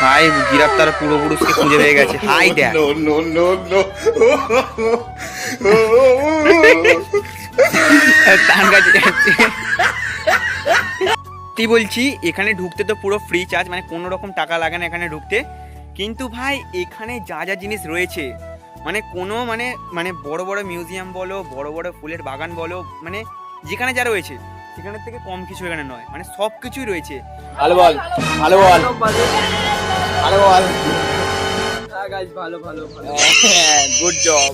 ভাই জিরাফ তার পূর্বপুরুষকে খুঁজে পেয়ে গেছে। হাই দেখ তার কাছে যাচ্ছে। তুই বলছি এখানে ঢুকতে তো পুরো ফ্রি চার্জ, মানে কোনো রকম টাকা লাগে না এখানে ঢুকতে। কিন্তু ভাই এখানে যা যা জিনিস রয়েছে, মানে কোনো মানে মানে বড় বড় মিউজিয়াম বলো, বড় বড় ফুলের বাগান বলো, মানে যেখানে যা রয়েছে সেখানের থেকে কম কিছু এখানে নয়, মানে সব কিছুই রয়েছে। ভালো বল, ভালো বল, ভালো বল। ভালো ভালো ভালো, good job.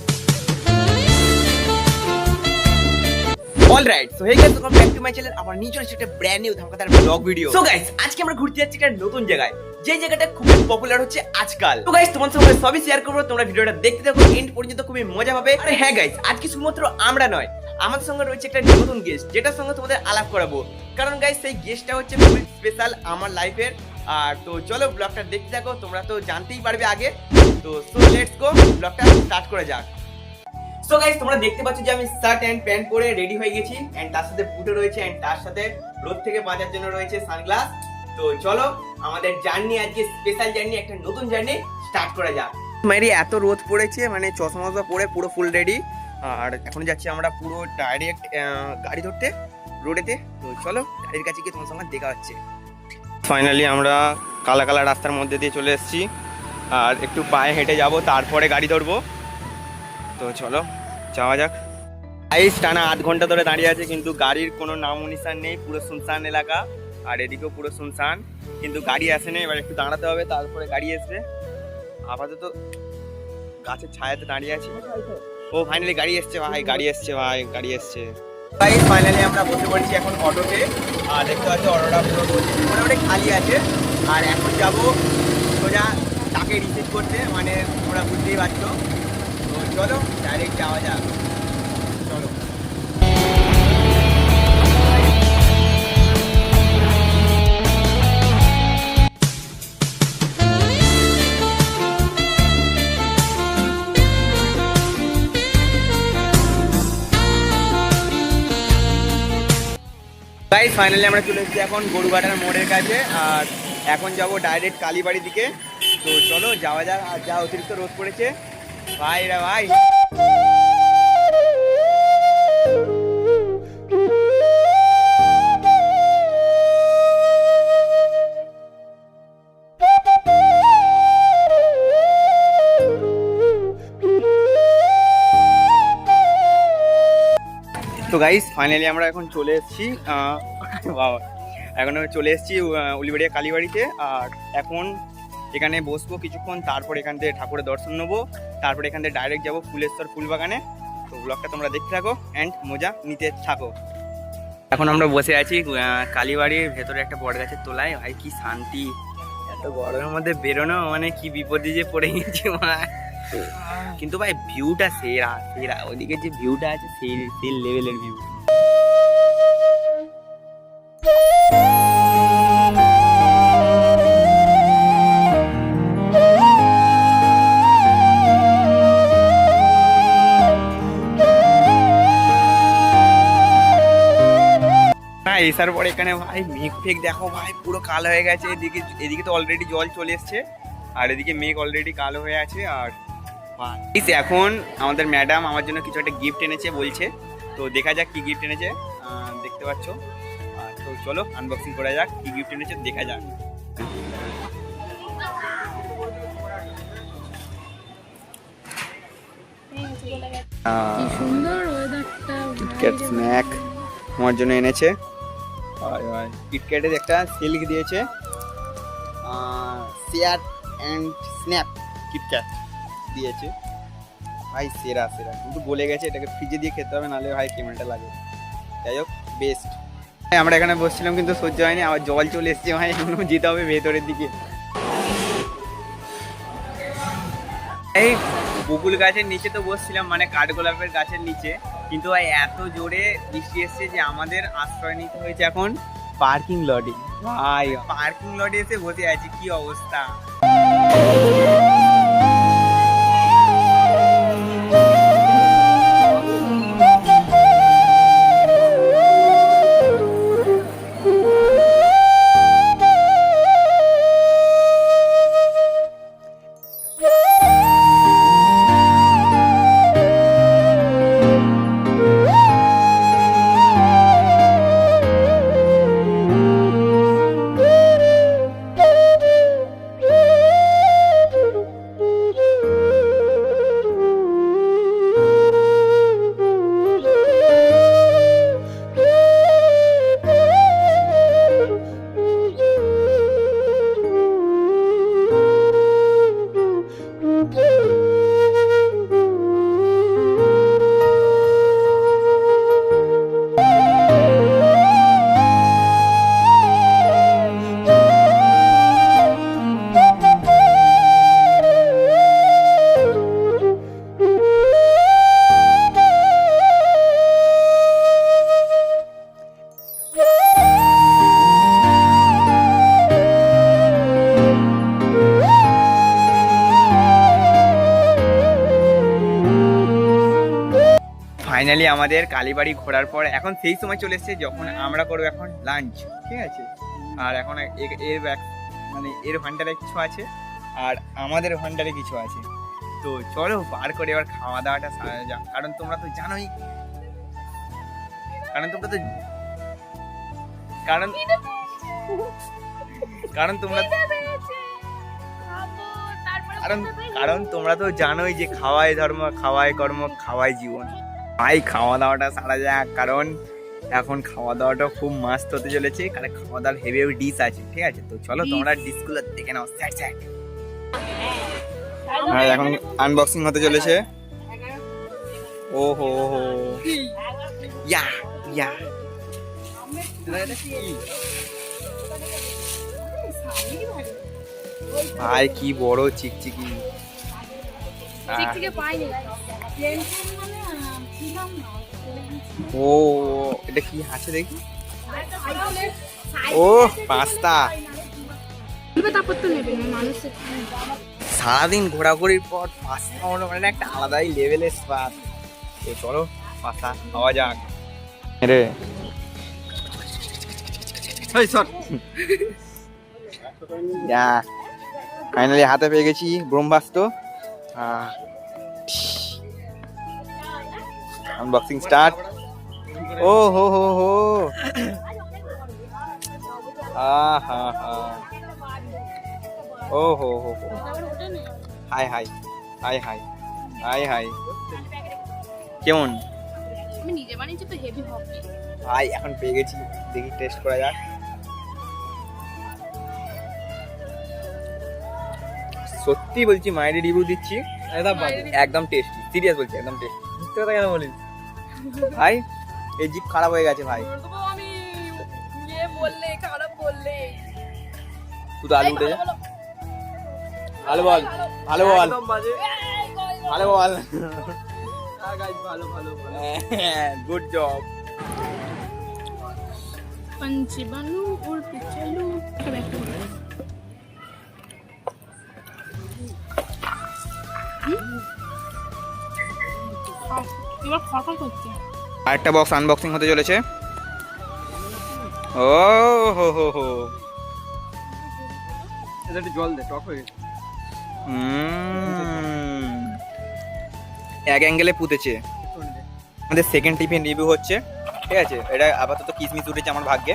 Alright, so hey guys, welcome back to my channel. আমার নিউ চলে একটা ব্র্যান্ড নিউ ধামাকাদার ব্লগ ভিডিও। সো গাইস, আজকে আমরা ঘুরতে যাচ্ছি একটা নতুন জায়গায়, যে জায়গাটা খুব পপুলার হচ্ছে আজকাল। তো গাইস, তোমাদের সঙ্গে সবই শেয়ার করব, তোমরা ভিডিওটা দেখতে থাকো এন্ড পর্যন্ত, খুবই মজা পাবে। আরে হ্যাঁ গাইস, আজকে শুধুমাত্র আমরা নয়, আমাদের সঙ্গে রয়েছে একটা নতুন গেস্ট, যেটার সঙ্গে তোমাদের আলাপ করাবো। কারণ গাইস, সেই গেস্টটা হচ্ছে খুবই স্পেশাল আমার লাইফের। আর তো চলো ব্লগটা দেখতে থাকো, তোমরা তো জানতেই পারবে আগে। তো সো লেটস গো, ব্লগটা স্টার্ট করা যাক। সো গাইস, তোমরা দেখতে পাচ্ছ যে আমি শার্ট এন্ড প্যান্ট পরে রেডি হয়ে গেছি, এন্ড তার সাথে বুটও রয়েছে, এন্ড তার সাথে রোদ থেকে বাঁচার জন্য রয়েছে সানগ্লাস। তো চলো আমাদের জার্নি, আজকে স্পেশাল জার্নি, একটা নতুন জার্নি স্টার্ট করা যাক। মেরি এত রোদ পড়েছে, মানে চশমা পরে পুরো ফুল রেডি। আর এখন যাচ্ছি আমরা পুরো ডাইরেক্ট গাড়ি ধরতে রোডেতে। তো চলো গাড়ির কাছে গিয়ে তোমার সঙ্গে দেখা হচ্ছে। ফাইনালি আমরা কালা কালা রাস্তার মধ্যে দিয়ে চলে এসেছি, আর একটু পায়ে হেঁটে যাব, তারপরে গাড়ি ধরবো। তো চলো যাওয়া যাক। আইস টানা 8 ঘন্টা ধরে দাঁড়িয়ে আছে, কিন্তু গাড়ির কোনো নাম নিশান নেই, পুরো শুনশান এলাকা। আর এদিকেও পুরো শুনশান, কিন্তু গাড়ি আসেনি। এবার একটু দাঁড়াতে হবে, তারপরে গাড়ি আসবে। আপাতত গাছের ছায়াতে দাঁড়িয়ে আছি। ও ফাইনালি গাড়ি এসছে ভাই, গাড়ি এসছে ভাই, গাড়ি এসছে ভাই। ফাইনালি আমরা বসে পড়েছি এখন অটোতে। আর দেখতে পাচ্ছি অটোটা পুরো মোটামুটি খালি আছে। আর এখন যাবো সোজা তাকে রিসিভ করতে, মানে তোমরা বুঝতেই পারছো। তো চলো ডাইরেক্ট যাওয়া যাক, চলো। গাইস ফাইনালি আমরা চলে এসেছি এখন গরুঘাটার মোড়ের কাছে, আর এখন যাব ডাইরেক্ট কালীবাড়ির দিকে। তো চলো যাওয়া যাক। আর যা অতিরিক্ত রোদ পড়েছে ভাই রে ভাই। তো গাইস ফাইনালি আমরা এখন চলে এসেছি, বাবা এখন আমি চলে এসেছি উলিবাড়িয়া কালীবাড়িতে। আর এখন এখানে বসবো কিছুক্ষণ, তারপর এখান থেকে ঠাকুরের দর্শন নেবো, তারপর এখান থেকে ডাইরেক্ট যাবো ফুলেশ্বর ফুলবাগানে। তো ব্লগটা তোমরা দেখতে থাকো অ্যান্ড মজা নিতে থাকো। এখন আমরা বসে আছি কালীবাড়ির ভেতরে একটা বড় গাছের তলায়। ভাই কি শান্তি, এত গরমের মধ্যে বেরোনো মানে কি বিপদে যে পড়ে গেছে ভাই। কিন্তু ভাই ভিউটা সেরা সেরা, ওদিকে যে ভিউটা আছে সেই লেভেলের ভিউ। এসার পরে এখানে ভাই মেঘ ফেক দেখো ভাই, পুরো কালো হয়ে গেছে। এদিকে এদিকে তো অলরেডি জল চলে এসছে, আর এদিকে মেঘ অলরেডি কালো হয়ে আছে। আর এখন আমাদের ম্যাডাম আমার জন্য কিছু একটা গিফট এনেছে বলছে, তো দেখা যাক কি গিফট এনেছে, দেখতে পাচ্ছ। তো চলো আনবক্সিং করা যাক, কি গিফট এনেছে দেখা যাক। কিটক্যাট স্ন্যাক আমার জন্য এনেছে। কিটক্যাটের একটা সিল্ক দিয়েছে, শেয়ার অ্যান্ড স্ন্যাপ কিটক্যাট দিয়েছে ভাই, সেরা সেরা। কিন্তু বলে গেছে এটাকে ফ্রিজে দিয়ে খেতে হবে, নাহলে ভাই কেমনটা লাগে। যাই হোক বেস্ট। আমরা এখানে বসছিলাম কিন্তু সহ্য হয়নি, আবার জল চলে এসছে ভাই, এখন যেতে হবে ভেতরের দিকে। এই বকুল গাছের নিচে তো বসছিলাম, মানে কাঠগোলাপের গাছের নিচে, কিন্তু ভাই এত জোরে বৃষ্টি এসছে যে আমাদের আশ্রয় নিতে হয়েছে এখন পার্কিং লটে। ভাই পার্কিং লটে এসে বসে আছি, কি অবস্থা। ফাইনালি আমাদের কালীবাড়ি ঘোরার পর এখন সেই সময় চলে এসেছে যখন আমরা করবো এখন লাঞ্চ, ঠিক আছে। আর এখন মানে এর ভান্ডারে কিছু আছে আর আমাদের ভান্ডারে কিছু আছে। তো চলো বার করে এবার খাওয়া দাওয়াটা সারা যাক, কারণ তোমরা তো জানোই, কারণ তোমরা তো জানোই যে খাওয়াই ধর্ম, খাওয়াই কর্ম, খাওয়াই জীবন। ভাই খাওয়া দাওয়াটা সারা যাক, কারণ এখন খাওয়া দাওয়াটা খুব মাস্ত হতে চলেছে, কারণ খাওয়া দাওয়ার হেভি হেভি ডিশ আছে, ঠিক আছে। তো চলো তোমরা ডিশগুলো দেখে নাও। আর এখন আনবক্সিং হতে চলেছে। ও হো হো ইয়া ইয়া ভাই কি বড় চিকচিকি। ও এটা কি আছে দেখি। ও পাস্তা। সারাদিন ঘোরাঘুরির পর পাস্তা হলো মানে একটা আলাদাই লেভেলের স্বাদ। তো চলো পাস্তা খাওয়া যাক রে। ফাইনালি হাতে পেয়ে গেছি ব্রহ্মাস্ত্র। Unboxing start. ও হো হো হো হা হা ও হো হো হো high high high high high high কেমন? আমি নিজে বানিয়েছি তো হেভি হবে ভাই। এখন পেয়ে গেছি, দেখি টেস্ট করা যাক। সত্যি বলছি, মায়ের রিভিউ দিচ্ছি, একদম টেস্টি, সিরিয়াস বলছি, একদম টেস্টি। মিথ্যে কথা কেন বলিস ভাই? এই জিভ খারাপ হয়ে গেছে ভাই। আমি ইয়ে বললে খারাপ বললে শুধু আলু উঠে যা। ভালো বল, ভালো বল, ভালো বল। Good job. पंछी बनूं उड़ चलूं। এবার কথা করছে। আরেকটা বক্স আনবক্সিং হতে চলেছে। ও হো হো হো এটা একটু জল দে, টক হয়ে গেছে। এক অ্যাঙ্গেলে পুঁতেছে। আমাদের সেকেন্ড টিফিন রিভিউ হচ্ছে, ঠিক আছে। এটা আপাতত কিসমিস উঠেছে আমার ভাগ্যে।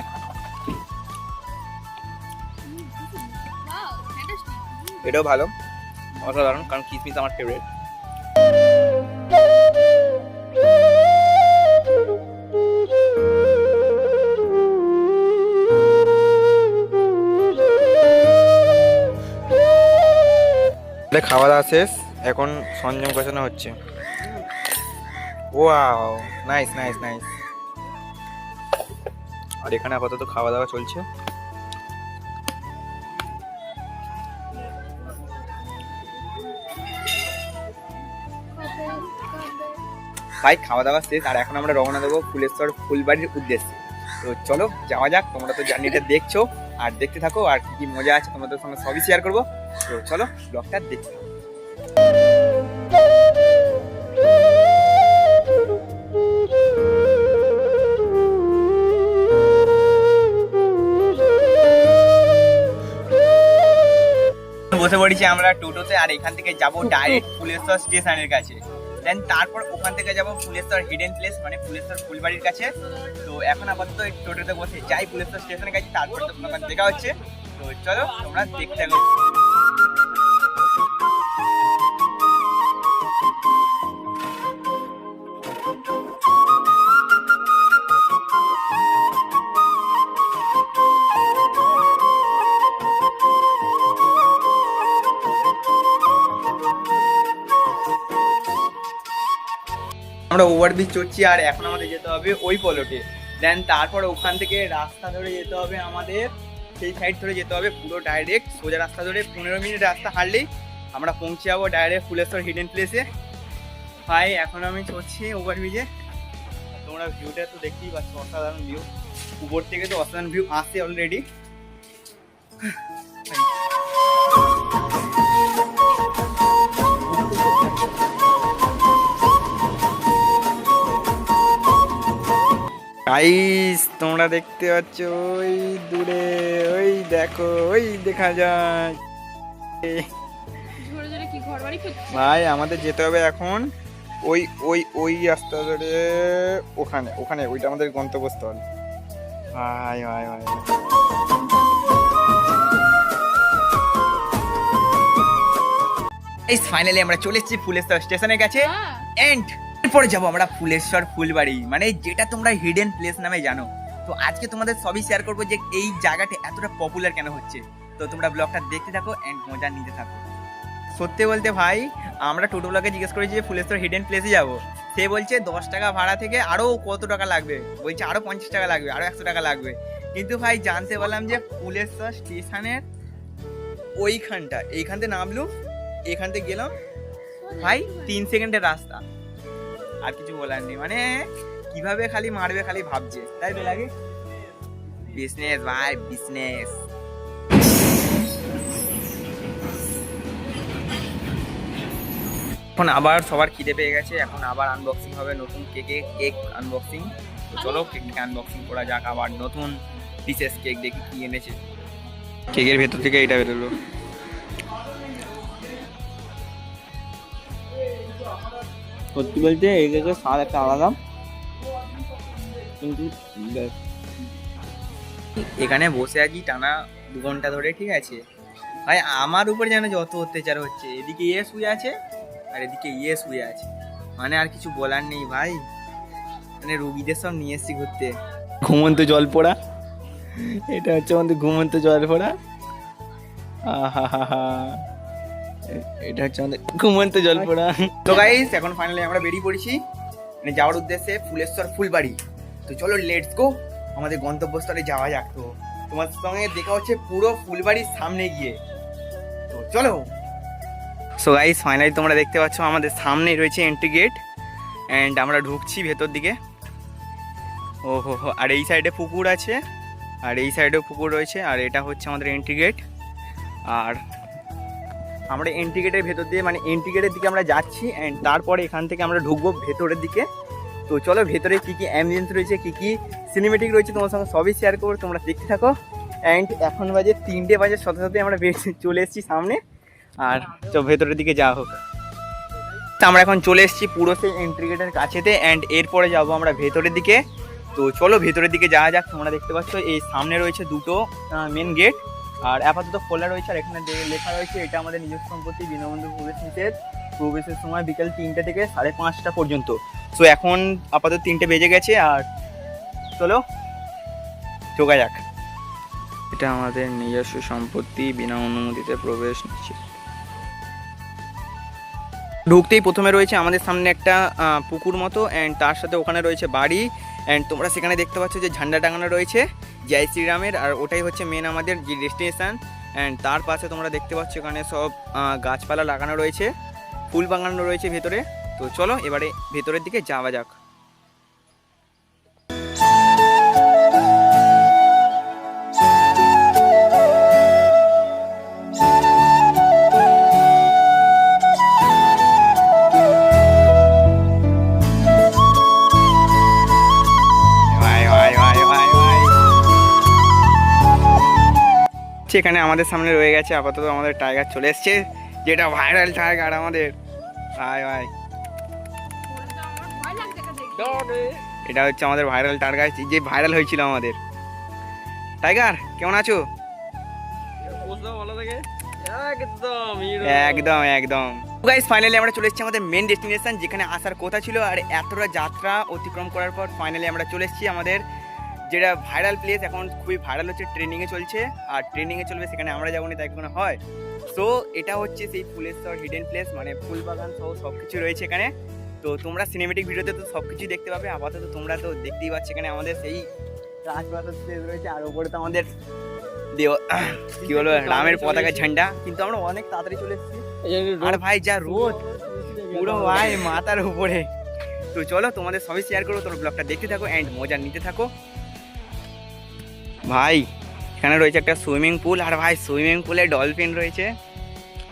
এটাও ভালো, অসাধারণ, কারণ কিসমিস আমার ফেভারিট। খাওয়া দাওয়া শেষ, এখন সরঞ্জাম গোছানো হচ্ছে। Wow, nice nice nice. আর এখানে আপাতত খাওয়া দাওয়া চলছে। ভাই খাওয়া দাওয়া শেষ, আর এখন আমরা রওনা দেবো ফুলেশ্বর ফুলবাড়ির উদ্দেশ্যে। তো চলো যাওয়া যাক। তোমরা তো জার্নিটা দেখছো আর দেখতে থাকো, আর কি কি মজা আছে তোমাদের সঙ্গে সবই শেয়ার করবো। তো চলো ব্লগটা দেখতে থাকো। বসে পড়েছি আমরা টোটোতে, আর এখান থেকে যাব ডাইরেক্ট ফুলেশ্বর স্টেশনের কাছে। দেন তারপর ওখান থেকে যাব ফুলেশ্বর হিডেন প্লেস, মানে ফুলেশ্বর ফুলবাড়ির কাছে। তো এখন আপাতত এই টোটোতে বসে যাই ফুলেশ্বর স্টেশনের কাছে, তারপর তো তোমার দেখা হচ্ছে। তো চলো তোমরা দেখতে থাকো। আমরা ওভারব্রিজ চড়ছি, আর এখন আমাদের যেতে হবে ওই পলটে। দেন তারপর ওখান থেকে রাস্তা ধরে যেতে হবে আমাদের, সেই সাইড ধরে যেতে হবে পুরো ডাইরেক্ট সোজা রাস্তা ধরে 15 মিনিট রাস্তা হাঁটলেই আমরা পৌঁছে যাবো ডাইরেক্ট ফুলেশ্বর হিডেন প্লেসে। ভাই এখন আমি চড়ছি ওভারব্রিজে, তোমরা ভিউটা তো দেখতেই পাচ্ছ, অসাধারণ ভিউ। উপর থেকে তো অসাধারণ ভিউ আসছে অলরেডি। গাইস তোমরা দেখতে পাচ্ছ ওই দূরে, ওই দেখো, ওই দেখা যায়। ঝরে ঝরে কি ঘর বাড়ি খুঁজছিস? ভাই আমাদের যেতে হবে এখন ওই ওই ওই রাস্তা ধরে, ওখানে ওখানে ওইটা আমাদের গন্তব্যস্থল। ভাই ভাই ভাই ফাইনালি আমরা চলে এসেছি ফুলেশ্বর স্টেশনের কাছে হ্যাঁ। এন্ড এরপরে যাবো আমরা ফুলেশ্বর ফুলবাড়ি, মানে যেটা তোমরা হিডেন প্লেস নামে জানো। তো আজকে তোমাদের সবই শেয়ার করবো যে এই জায়গাটা এতটা পপুলার কেন হচ্ছে। তো তোমরা ব্লগটা দেখতে থাকো এন্ড মজা নিতে থাকো। সত্যি বলতে ভাই আমরা টোটোলাকে জিজ্ঞেস করেছি যে ফুলেশ্বর হিডেন প্লেসে যাবো, সে বলছে 10 টাকা ভাড়া থেকে আরো কত টাকা লাগবে, বলছে আরো 50 টাকা লাগবে, আরো 100 টাকা লাগবে। কিন্তু ভাই জানতে পারলাম যে ফুলেশ্বর স্টেশনের ওইখানটা, এইখান থেকে নামলুম, এখান থেকে গেলাম ভাই 3 সেকেন্ডের রাস্তা, আর কিছু বলার নেই। মানে কিভাবে খালি মারবে খালি ভাবছে, তাই তো লাগে। বিজনেস ভাই বিজনেস। এখন আবার সবার খিদে পেয়ে গেছে, এখন আবার আনবক্সিং হবে, নতুন কেক আনবক্সিং। তো চলো কেকটাকে আনবক্সিং করা যাক, আবার নতুন পিসেস কেক দেখি কি এনেছে। কেকের ভেতর থেকে এটা বেরোলো। সত্যি বলতে এই কেকের স্বাদ একটা আলাদা, কিন্তু এখানে বসে আছি টানা 2 ঘন্টা ধরে, ঠিক আছে ভাই আমার উপর যেন যত অত্যাচার হচ্ছে, এদিকে শুয়ে আছে আর এদিকে শুয়ে আছে, মানে আর কিছু বলার নেই ভাই। মানে রোগীদের সব নিয়ে এসছি ঘুরতে। ঘুমন্ত জল পড়া, এটা হচ্ছে আমাদের ঘুমন্ত জল পড়া। এটা হচ্ছে আমাদের ঘুমন্ত জল পড়া। তো গাইস এখন ফাইনালি আমরা বেরিয়ে পড়েছি, মানে যাওয়ার উদ্দেশ্যে ফুলেশ্বর ফুলবাড়ি। তো চলো লেটস গো, আমাদের গন্তব্যস্থলে যাওয়া যাক। তো তোমার সঙ্গে দেখা হচ্ছে পুরো ফুলবাড়ির সামনে গিয়ে, তো চলো। সো গাইস ফাইনালি তোমরা দেখতে পাচ্ছ আমাদের সামনেই রয়েছে এন্ট্রি গেট, অ্যান্ড আমরা ঢুকছি ভেতর দিকে। ও হো হো, আর এই সাইডে পুকুর আছে, আর এই সাইডেও পুকুর রয়েছে, আর এটা হচ্ছে আমাদের এন্ট্রি গেট। আর আমরা এন্ট্রি গেটের ভেতর দিয়ে, মানে এন্ট্রি গেটের দিকে আমরা যাচ্ছি, অ্যান্ড তারপরে এখান থেকে আমরা ঢুকবো ভেতরের দিকে। তো চলো ভেতরে কী কী অ্যাম্বিয়েন্স রয়েছে, কী কী সিনেমেটিক রয়েছে তোমার সঙ্গে সবই শেয়ার করবো, তোমরা দেখতে থাকো। অ্যান্ড এখন বাজে 3টে বাজে, সাথে সাথে আমরা চলে এসেছি সামনে, আর ভেতরের দিকে যাওয়া হোক। তো আমরা এখন চলে এসেছি পুরো সেই এন্ট্রি গেটের কাছেতে, অ্যান্ড এরপরে যাবো আমরা ভেতরের দিকে। তো চলো ভেতরের দিকে যাওয়া যাক। তোমরা দেখতে পাচ্ছ এই সামনে রয়েছে 2টো মেন গেট, আর আপাতত খোলা রয়েছে, আর এখানে লেখা রয়েছে এটা আমাদের নিজস্ব সম্পত্তি, দীনবন্ধু প্রবেশ নিষেধ, প্রবেশের সময় বিকেল 3টে থেকে 5:30 পর্যন্ত। সো এখন আপাতত 3টে বেজে গেছে, আর চলো চোখা যাক। এটা আমাদের নিজস্ব সম্পত্তি, বিনা অনুমতিতে প্রবেশ নিষেধ। ঢুকতেই প্রথমে রয়েছে আমাদের সামনে একটা পুকুর মতো, অ্যান্ড তার সাথে ওখানে রয়েছে বাড়ি, অ্যান্ড তোমরা সেখানে দেখতে পাচ্ছ যে ঝান্ডা টাঙানো রয়েছে জয় শ্রীরামের, আর ওটাই হচ্ছে মেন আমাদের যে ডেস্টিনেশন। অ্যান্ড তার পাশে তোমরা দেখতে পাচ্ছ এখানে সব গাছপালা লাগানো রয়েছে, ফুল বাগানো রয়েছে ভেতরে। তো চলো এবারে ভেতরের দিকে যাওয়া যাক। এখানে আমাদের সামনে রয়ে গেছে আপাতত আমাদের টাইগার চলে এসছে, যেটা ভাইরাল টাইগার আমাদের। ভাই ভাই আমার ভয় লাগছে একা দেখতে। এটা হচ্ছে আমাদের ভাইরাল টাইগার, যে ভাইরাল হয়েছিল আমাদের। টাইগার কেমন আছো? একদম একদম। গাইস ফাইনালি আমরা চলে এসেছি আমাদের মেন ডেস্টিনেশন, যেখানে আসার কথা ছিল, আর এতটা যাত্রা অতিক্রম করার পর ফাইনালি আমরা চলে এসেছি আমাদের যেটা ভাইরাল প্লেস। এখন খুবই ভাইরাল হচ্ছে, ট্রেনিংয়ে চলছে, আর ট্রেনিংয়ে চলবে, সেখানে আমরা যাবো না তাই কোনো হয়। সো এটা হচ্ছে সেই ফুলেশ্বর হিডেন প্লেস, মানে ফুল বাগান সহ সব কিছু রয়েছে এখানে। তো তোমরা সিনেমেটিক ভিডিওতে তো সব কিছুই দেখতে পাবে। আপাতত তোমরা তো দেখতেই পাচ্ছ এখানে আমাদের সেই রাজপ্রাসাদ প্লেস রয়েছে, আর ওপরে তো আমাদের কি বলবো রামের পতাকা ঝান্ডা। কিন্তু আমরা অনেক তাড়াতাড়ি চলে এসেছি, আর ভাই যা রোদ পুরো ভাই মাথার উপরে। তো চলো তোমাদের সবই শেয়ার করবো, তোমরা ব্লগটা দেখতে থাকো অ্যান্ড মজা নিতে থাকো। ভাই এখানে রয়েছে একটা সুইমিং পুল, আর ভাই সুইমিং পুলে ডলফিন রয়েছে,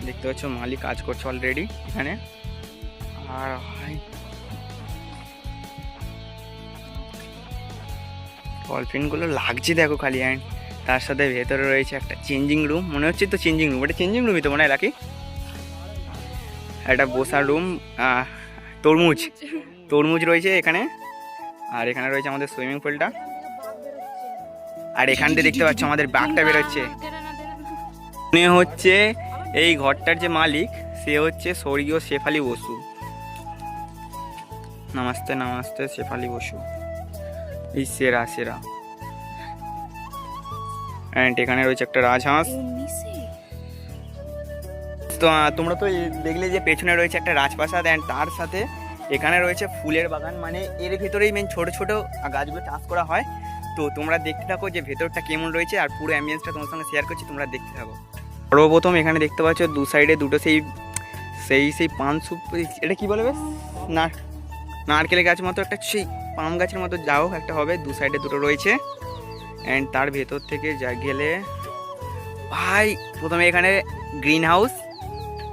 দেখতে পাচ্ছ মালিক কাজ করছে অলরেডি এখানে। আর ভাই ডলফিনগুলো লাগছে দেখো খালি। অ্যান্ড তার সাথে ভেতরে রয়েছে একটা চেঞ্জিং রুম, মনে হচ্ছে তো চেঞ্জিং রুম, এটা চেঞ্জিং রুমই তো মনে হয় রাখি। একটা বসার রুম, তরমুজ তরমুজ রয়েছে এখানে। আর এখানে রয়েছে আমাদের সুইমিং পুলটা। আর এখান থেকে দেখতে পাচ্ছ আমাদের বাঘটা বেরোচ্ছে। মনে হচ্ছে এই ঘরটার যে মালিক সে হচ্ছে স্বর্গীয় শেফালি বসু। নমস্তে নমস্তে শেফালি বসু, এই সেরা সেরা। অ্যান্ড এখানে রয়েছে একটা রাজহাঁস। তো তোমরা তো দেখলে যে পেছনে রয়েছে একটা রাজপ্রাসাদ, অ্যান্ড তার সাথে এখানে রয়েছে ফুলের বাগান। মানে এর ভেতরেই মেন ছোট ছোট গাছগুলো চাষ করা হয়। তো তোমরা দেখতে থাকো যে ভেতরটা কেমন রয়েছে, আর পুরো অ্যাম্বিয়েন্সটা তোমার সঙ্গে শেয়ার করছি, তোমরা দেখতে থাকো। সর্বপ্রথম এখানে দেখতে পাচ্ছ দু সাইডে দুটো সেই পান সুপ, এটা কি বলে বেশ না, নারকেলের গাছ মতো একটা সেই পাম গাছের মতো যাও একটা হবে, দু সাইডে দুটো রয়েছে। অ্যান্ড তার ভেতর থেকে যা গেলে ভাই প্রথমে এখানে গ্রিন হাউস,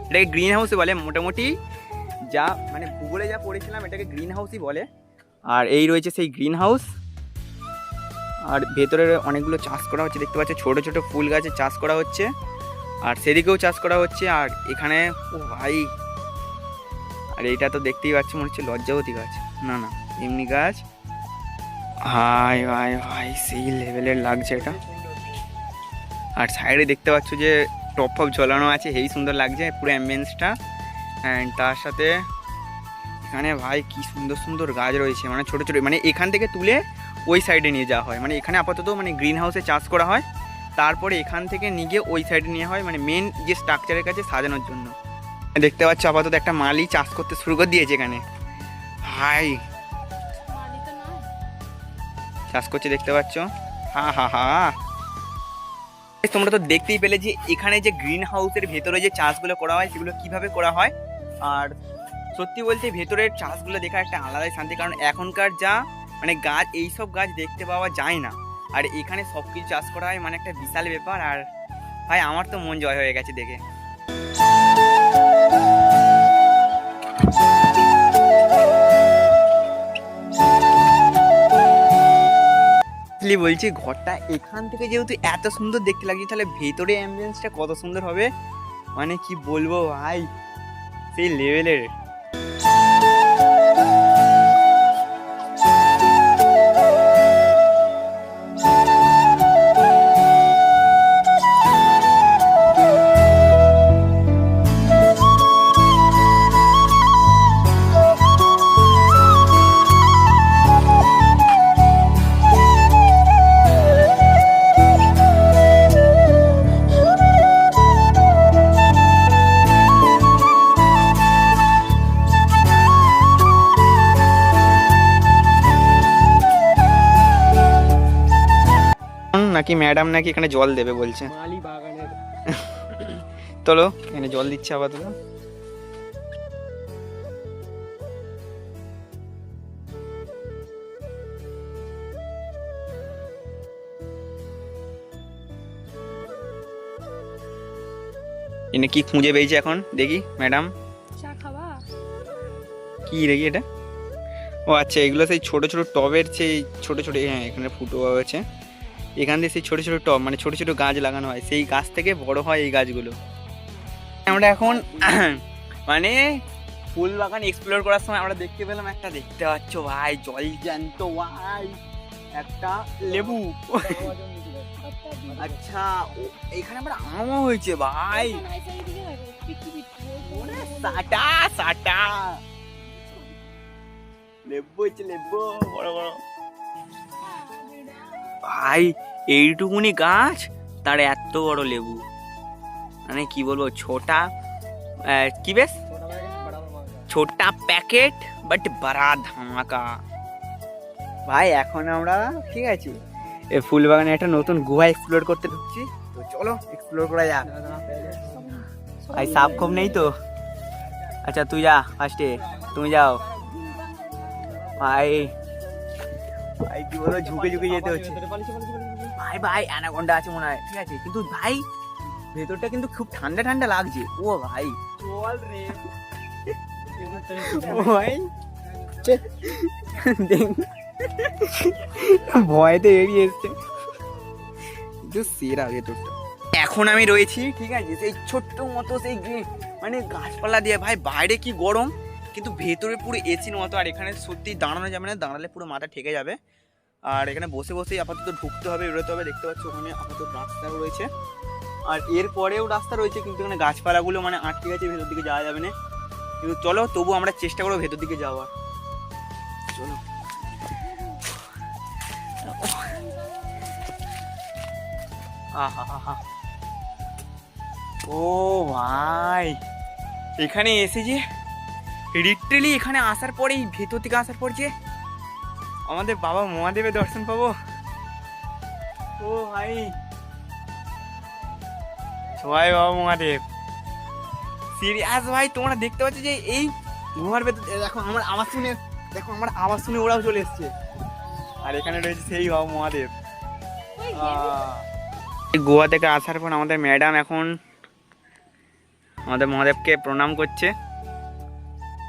এটাকে গ্রিন হাউসই বলে মোটামুটি, যা মানে ভূগোলে যা পড়েছিলাম এটাকে গ্রিন হাউসই বলে। আর এই রয়েছে সেই গ্রিন হাউস। আর ভেতরে অনেকগুলো চাষ করা হচ্ছে, দেখতে পাচ্ছ ছোট ছোট ফুল গাছের চাষ করা হচ্ছে, আর সেদিকেও চাষ করা হচ্ছে। আর এখানে ও ভাই, আর এইটা তো দেখতেই পাচ্ছি মনে হচ্ছে লজ্জাবতী গাছ, না না এমনি গাছ। ভাই ভাই ভাই সেই লেভেলের লাগছে এটা। আর সাইডে দেখতে পাচ্ছ যে টপ ফপ ঝোলানো আছে, হেই সুন্দর লাগছে পুরো অ্যাম্বিয়েন্সটা। অ্যান্ড তার সাথে এখানে ভাই কি সুন্দর সুন্দর গাছ রয়েছে, মানে ছোটো ছোটো, মানে এখান থেকে তুলে ওই সাইডে নিয়ে যাওয়া হয়। মানে এখানে আপাতত মানে গ্রিন হাউসে চাষ করা হয়, তারপরে এখান থেকে নিয়ে গিয়ে ওই সাইডে নেওয়া হয়, মানে মেন যে স্ট্রাকচারের কাছে সাজানোর জন্য। দেখতে পাচ্ছ আপাতত একটা মালি চাষ করতে শুরু করে দিয়েছে এখানে, ভাই চাষ করছে দেখতে পাচ্ছ। হা হা হা, তোমরা তো দেখতেই পেলে যে এখানে যে গ্রিন হাউসের ভেতরে যে চাষগুলো করা হয় সেগুলো কিভাবে করা হয়। আর সত্যি বলতে ভেতরের চাষগুলো দেখা একটা আলাদাই শান্তি, কারণ এখনকার যা মানে গাছ, এইসব গাছ দেখতে পাওয়া যায় না। আর এখানে সব কিছু চাষ করা হয়, মানে একটা বিশাল ব্যাপার। আর ভাই আমার তো মন জয় হয়ে গেছে দেখে। বলছি ঘরটা এখান থেকে যেহেতু এত সুন্দর দেখতে লাগছে, তাহলে ভেতরে অ্যাম্বিয়েন্সটা কত সুন্দর হবে, মানে কি বলবো ভাই, সেই লেভেলের। নাকি ম্যাডাম নাকি এখানে জল দেবে বলছে, মালি বাগানের। চলো এখানে জল দিচ্ছে আপাতত। এনে কি খুঁজে পেয়েছে এখন দেখি ম্যাডাম, চা খাওয়া কি দেখি এটা, ও আচ্ছা এগুলো সেই ছোট ছোট টবের সেই ছোট ছোট, হ্যাঁ এখানে ফুটো আছে, এখান দিয়ে সেই ছোট ছোট টব মানে ছোট ছোট গাছ লাগানো হয়, সেই গাছ থেকে বড় হয় এই গাছগুলো। আমরা এখন মানে ফুল বাগান এক্সপ্লোর করার সময় আমরা দেখতে পেলাম একটা, দেখতে পাচ্ছ ভাই জল জ্যান্ত ভাই একটা লেবু। আচ্ছা এখানে আমরা আমও হয়েছে ভাই, সাটা সাটা লেবু হয়েছে, লেবু বড় বড় ভাই, এইটুকুনি গাছ তার এত বড় লেবু, মানে কি বলবো, ছোটা কি বেশ ছোটা প্যাকেট বাট বড়া ধামাকা ভাই। এখন আমরা ঠিক আছে এই ফুল বাগানে একটা নতুন গুহা এক্সপ্লোর করতে ঢুকছি, তো চলো এক্সপ্লোর করা যাক। ভাই সাপ খুব নেই তো, আচ্ছা তুই যা ফার্স্টে, তুমি যাও ভাই। ভাই কি বলো ঝুঁকে ঝুঁকে যেতে হচ্ছে ভাই। ভাই অ্যানাকোন্ডা আছে মনে হয়, ঠিক আছে, কিন্তু ভাই ভেতরটা কিন্তু খুব ঠান্ডা ঠান্ডা লাগছে। ও ভাই চল রে ও ভাই ভয়তে এড়িয়ে এসছে, কিন্তু সেরা ভেতরটা। এখন আমি রয়েছি ঠিক আছে সেই ছোট্ট মতো সেই মানে গাছপালা দিয়ে, ভাই বাইরে কি গরম কিন্তু ভেতরে পুরো এসির মতো। আর এখানে সত্যি দাঁড়ানো যাবে না, দাঁড়ালে পুরো মাথা ঠেকে যাবে। আর এখানে বসে বসেই আপাতত ঢুকতে হবে, বেরোতে হবে। দেখতে পাচ্ছ ওখানে আপাতত রাস্তাও রয়েছে, আর এর পরেও রাস্তা রয়েছে, কিন্তু এখানে গাছপালাগুলো মানে আটকে গেছে, ভেতর দিকে যাওয়া যাবে না। কিন্তু চলো তবু আমরা চেষ্টা করবো ভেতর দিকে যাওয়ার। চলো আহা, ও ভাই এখানে এসে যে লিটারালি এখানে আসার পরেই ভেতর থেকে আসার পর যে আমাদের বাবা মহাদেবের দর্শন পাবো। ও ভাই সবাই বাবা মহাদেব সিরিয়াস ভাই। তোমরা দেখতে পাচ্ছ যে এই গুহার ভেতর দেখো আমার আওয়াজ শুনে, দেখো আমার আওয়াজ শুনে ওরাও চলে এসছে। আর এখানে রয়েছে সেই বাবা মহাদেব। গোয়া থেকে আসার পর আমাদের ম্যাডাম এখন আমাদের মহাদেবকে প্রণাম করছে,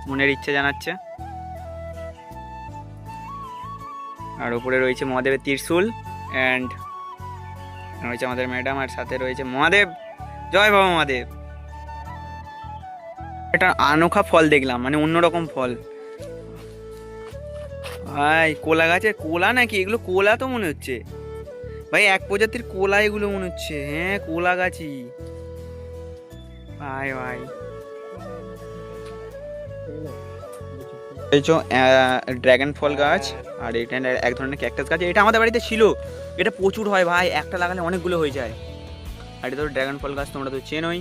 মনের ইচ্ছে জানাচ্ছে। আর উপরে রয়েছে মহাদেবের ত্রিশূল অ্যান্ড রয়েছে আমাদের ম্যাডাম, আর সাথে রয়েছে মহাদেব। জয় বাবা মহাদেব। এটা আনোখা ফল দেখলাম, মানে অন্যরকম ফল ভাই। কোলা গাছের কোলা নাকি এগুলো? কোলা তো মনে হচ্ছে ভাই, এক প্রজাতির কোলা এগুলো মনে হচ্ছে। হ্যাঁ কোলা গাছই ভাই ভাই। ড্রাগন ফল গাছ, আর এটা এক ধরনের ক্যাকটাস গাছ। এটা আমাদের বাড়িতে ছিল, এটা প্রচুর হয় ভাই, একটা লাগালে অনেকগুলো হয়ে যায়। আর এটা তো ড্রাগন ফল গাছ, তোমরা তো চেনোই।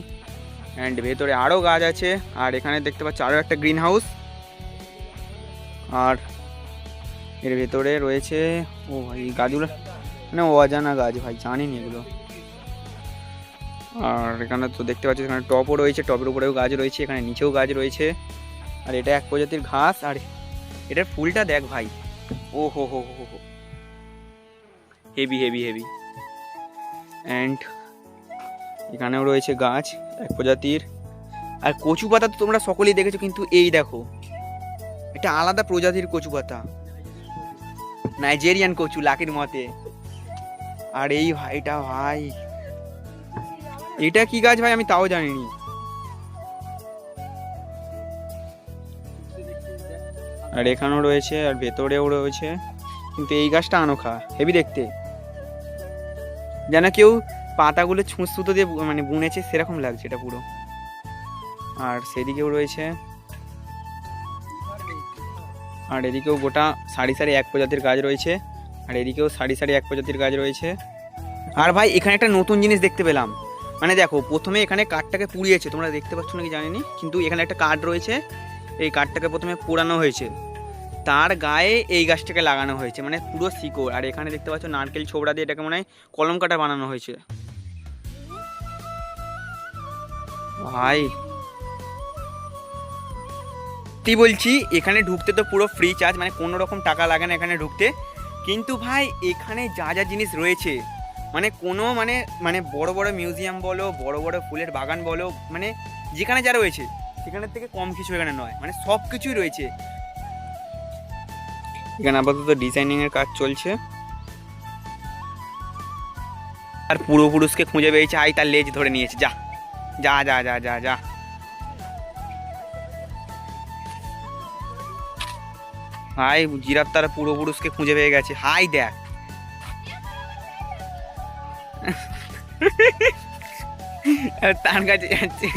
অ্যান্ড ভেতরে আরও গাছ আছে। আর এখানে দেখতে পাচ্ছ আরও একটা গ্রিন হাউস। আর এর ভেতরে রয়েছে ও ভাই গাছগুলো মানে অজানা গাছ ভাই, জানিনি এগুলো। আর এখানে তো দেখতে পাচ্ছি এখানে টপও রয়েছে, টপের উপরেও গাছ রয়েছে, এখানে নিচেও গাছ রয়েছে। আর এটা এক প্রজাতির ঘাস, আর এটার ফুলটা দেখ ভাই, ও হো হো হো হো, হেভি হেভি হেভি। অ্যান্ড এখানেও রয়েছে গাছ এক প্রজাতির। আর কচু পাতা তো তোমরা সকলেই দেখেছো, কিন্তু এই দেখো এটা আলাদা প্রজাতির কচু পাতা, নাইজেরিয়ান কচু লাকির মতে। আর এই ভাইটা ভাই, এটা কি গাছ ভাই আমি তাও জানিনি। আর এখানেও রয়েছে, আর ভেতরেও রয়েছে, কিন্তু এই গাছটা আনোখা, হেভি দেখতে, যেন কেউ পাতাগুলো ছুঁচ সুতো দিয়ে মানে বুনেছে সেরকম লাগছে এটা পুরো। আর সেদিকেও রয়েছে, আর এদিকেও গোটা সারি সারি এক প্রজাতির গাছ রয়েছে, আর এদিকেও সারি সারি এক প্রজাতির গাছ রয়েছে। আর ভাই এখানে একটা নতুন জিনিস দেখতে পেলাম, মানে দেখো প্রথমে এখানে কাঠটাকে পুড়িয়েছে, তোমরা দেখতে পাচ্ছ নাকি জানিনি, কিন্তু এখানে একটা কাঠ রয়েছে, এই কাঠটাকে প্রথমে পোড়ানো হয়েছে, তার গায়ে এই গাছটাকে লাগানো হয়েছে, মানে পুরো শিকড়। আর এখানে দেখতে পাচ্ছ নারকেল ছোবড়া দিয়ে এটাকে মনে হয় কলম কাটা বানানো হয়েছে ভাই। কি বলছি, এখানে ঢুকতে তো পুরো ফ্রি চার্জ, মানে কোনো রকম টাকা লাগে না এখানে ঢুকতে। কিন্তু ভাই এখানে যা যা জিনিস রয়েছে, মানে কোনো মানে মানে বড় বড় মিউজিয়াম বলো, বড় বড় ফুলের বাগান বলো, মানে যেখানে যা রয়েছে সেখানের থেকে কম কিছু এখানে নয়, মানে সব কিছুই রয়েছে। এখানে আপাতত ডিজাইনিং এর কাজ চলছে। আর পূর্বপুরুষকে খুঁজে পেয়েছে, আই তার লেজ ধরে নিয়েছে, যা যা যা যা যা যা। হাই জিরাফ তারা পূর্বপুরুষকে খুঁজে পেয়ে গেছে, হাই দেখ। তার কাছে যাচ্ছে।